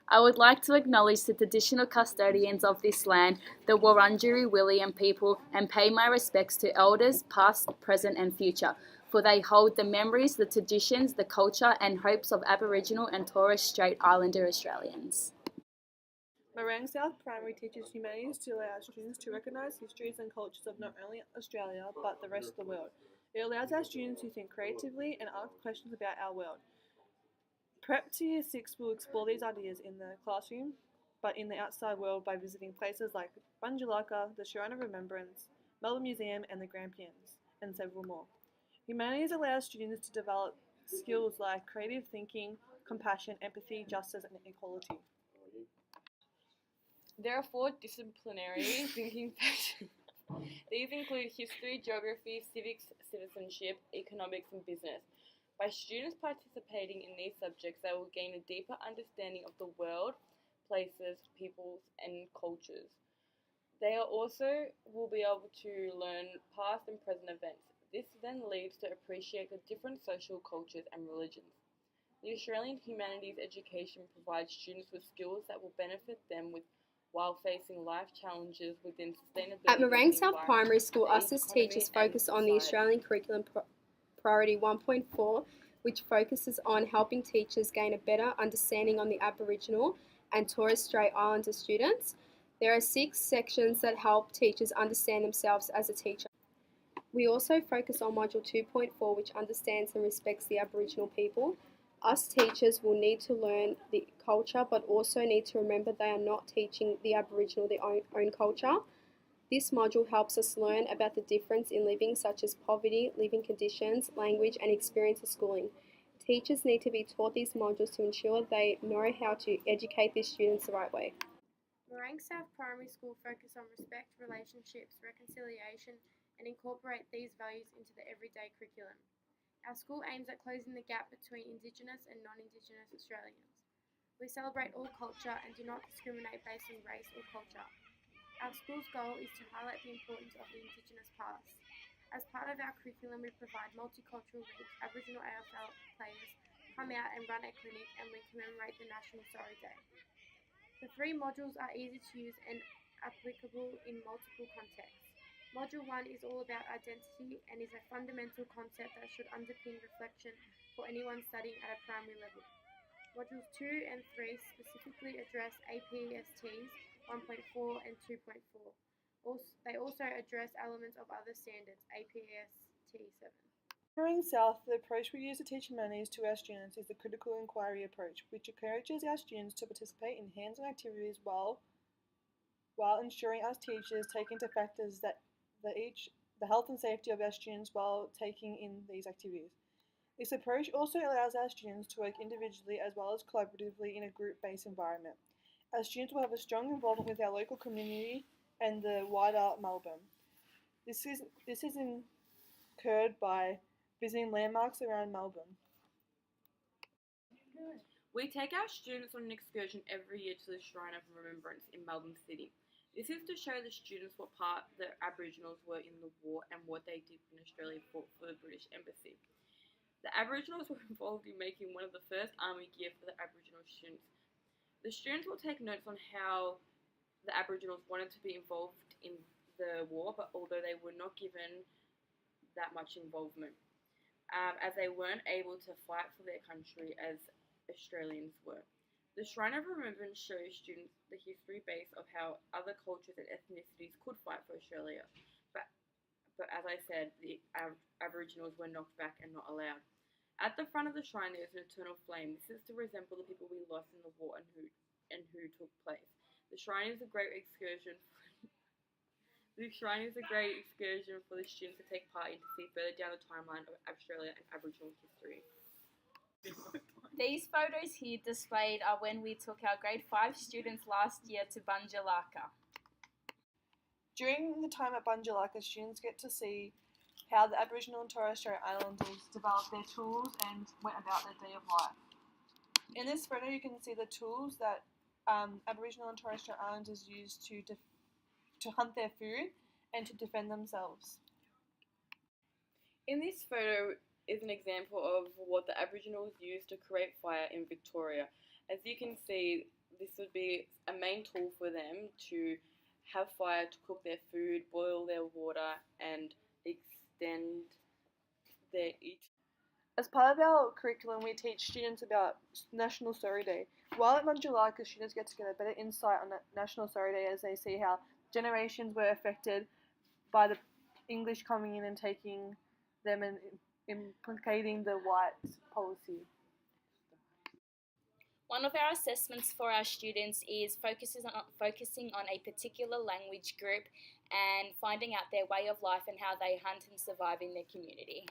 I would like to acknowledge the traditional custodians of this land, the Wurundjeri William people, and pay my respects to elders past, present and future, for they hold the memories, the traditions, the culture and hopes of Aboriginal and Torres Strait Islander Australians. Morang South Primary teaches humanities to allow students to recognise histories and cultures of not only Australia but the rest of the world. It allows our students to think creatively and ask questions about our world. Prep to Year 6 will explore these ideas in the classroom, but in the outside world by visiting places like Bunjalaka, the Shrine of Remembrance, Melbourne Museum and the Grampians, and several more. Humanities allows students to develop skills like creative thinking, compassion, empathy, justice and equality. There are 4 disciplinary thinking passions. These include history, geography, civics, citizenship, economics, and business. By students participating in these subjects, they will gain a deeper understanding of the world, places, peoples, and cultures. They also will be able to learn past and present events. This then leads to appreciate the different social cultures and religions. The Australian Humanities education provides students with skills that will benefit them while facing life challenges within sustainability. At Morang South Primary School, us as teachers focus on the Australian Curriculum Priority 1.4, which focuses on helping teachers gain a better understanding on the Aboriginal and Torres Strait Islander students. There are 6 sections that help teachers understand themselves as a teacher. We also focus on Module 2.4, which understands and respects the Aboriginal people. Us teachers will need to learn the culture, but also need to remember they are not teaching the Aboriginal their own culture. This module helps us learn about the difference in living, such as poverty, living conditions, language and experience of schooling. Teachers need to be taught these modules to ensure they know how to educate their students the right way. Morang South Primary School focus on respect, relationships, reconciliation and incorporate these values into the everyday curriculum. Our school aims at closing the gap between Indigenous and non-Indigenous Australians. We celebrate all culture and do not discriminate based on race or culture. Our school's goal is to highlight the importance of the Indigenous past. As part of our curriculum, we provide multicultural week. Aboriginal AFL players come out and run a clinic, and we commemorate the National Sorry Day. The 3 modules are easy to use and applicable in multiple contexts. Module 1 is all about identity and is a fundamental concept that should underpin reflection for anyone studying at a primary level. Modules 2 and 3 specifically address APSTs 1.4 and 2.4. They also address elements of other standards, APST 7. Morang South, the approach we use to teach humanities to our students is the critical inquiry approach, which encourages our students to participate in hands-on activities while ensuring us teachers take into factors that the health and safety of our students while taking in these activities. This approach also allows our students to work individually as well as collaboratively in a group-based environment. Our students will have a strong involvement with our local community and the wider Melbourne. This is incurred by visiting landmarks around Melbourne. We take our students on an excursion every year to the Shrine of Remembrance in Melbourne City. This is to show the students what part the Aboriginals were in the war and what they did when Australia fought for the British Embassy. The Aboriginals were involved in making one of the first army gear for the Aboriginal students. The students will take notes on how the Aboriginals wanted to be involved in the war, but although they were not given that much involvement, as they weren't able to fight for their country as Australians were. The Shrine of Remembrance shows students the history base of how other cultures and ethnicities could fight for Australia, but as I said, the Aboriginals were knocked back and not allowed. At the front of the shrine there is an eternal flame. This is to resemble the people we lost in the war and who took place. The shrine is a great excursion for the students to take part in to see further down the timeline of Australia and Aboriginal history. These photos here displayed are when we took our grade 5 students last year to Bunjalaka. During the time at Bunjalaka, students get to see how the Aboriginal and Torres Strait Islanders developed their tools and went about their day of life. In this photo you can see the tools that Aboriginal and Torres Strait Islanders used to hunt their food and to defend themselves. In this photo is an example of what the Aboriginals used to create fire in Victoria. As you can see, this would be a main tool for them to have fire to cook their food, boil their water, and extend their eat. As part of our curriculum, we teach students about National Story Day. While at Manjulaka, students get to get a better insight on National Story Day as they see how generations were affected by the English coming in and taking them and implicating the white policy. One of our assessments for our students is focusing on a particular language group and finding out their way of life and how they hunt and survive in their community.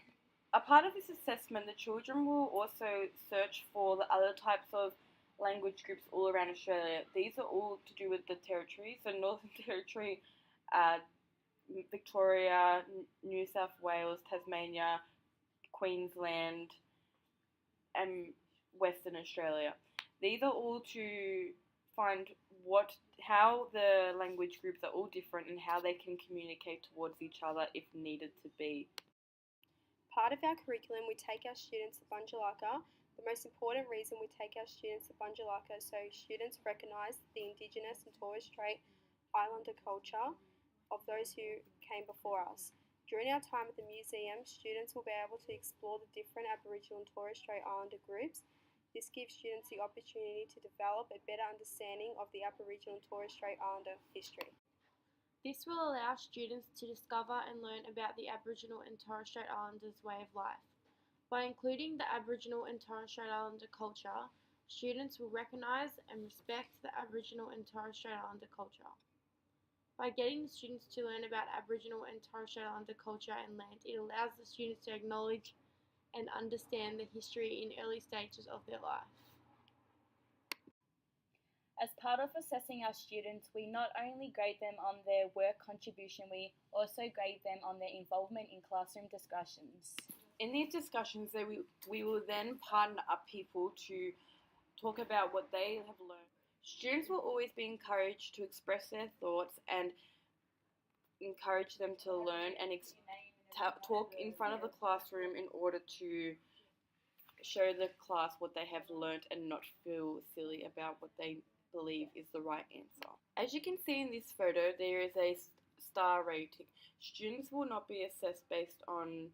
A part of this assessment, the children will also search for the other types of language groups all around Australia. These are all to do with the territory, so Northern Territory, Victoria, New South Wales, Tasmania, Queensland, and Western Australia. These are all to find how the language groups are all different and how they can communicate towards each other if needed to be. Part of our curriculum, we take our students to Bunjalaka. The most important reason we take our students to Bunjalaka is so students recognise the Indigenous and Torres Strait Islander culture of those who came before us. During our time at the museum, students will be able to explore the different Aboriginal and Torres Strait Islander groups. This gives students the opportunity to develop a better understanding of the Aboriginal and Torres Strait Islander history. This will allow students to discover and learn about the Aboriginal and Torres Strait Islanders' way of life. By including the Aboriginal and Torres Strait Islander culture, students will recognise and respect the Aboriginal and Torres Strait Islander culture. By getting the students to learn about Aboriginal and Torres Strait Islander culture and land, it allows the students to acknowledge and understand the history in early stages of their life. As part of assessing our students, we not only grade them on their work contribution, we also grade them on their involvement in classroom discussions. In these discussions, we will then partner up people to talk about what they have learned. Students will always be encouraged to express their thoughts and encourage them to learn and talk in front of the classroom in order to show the class what they have learned and not feel silly about what they believe is the right answer. As you can see in this photo, there is a star rating. Students will not be assessed based on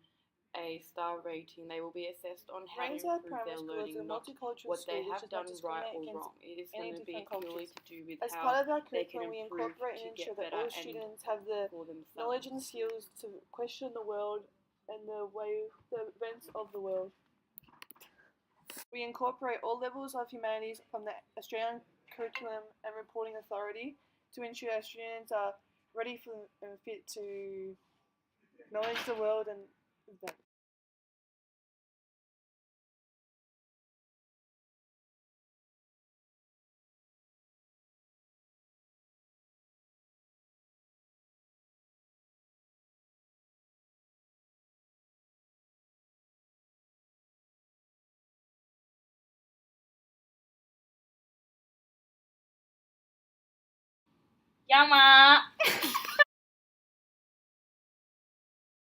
a star rating. They will be assessed on how to Ringside improve their Primary School is learning, a not multicultural what they school have which does not done right discriminate or against wrong. It is any going to be different purely cultures. to do with As how part of our they can curriculum, we improve incorporate to and get ensure that better all and students have the for themselves. knowledge and skills to question the world and the events of the world. We incorporate all levels of humanities from the Australian Curriculum and Reporting Authority to ensure our students are ready for and fit to knowledge the world and events. Yama!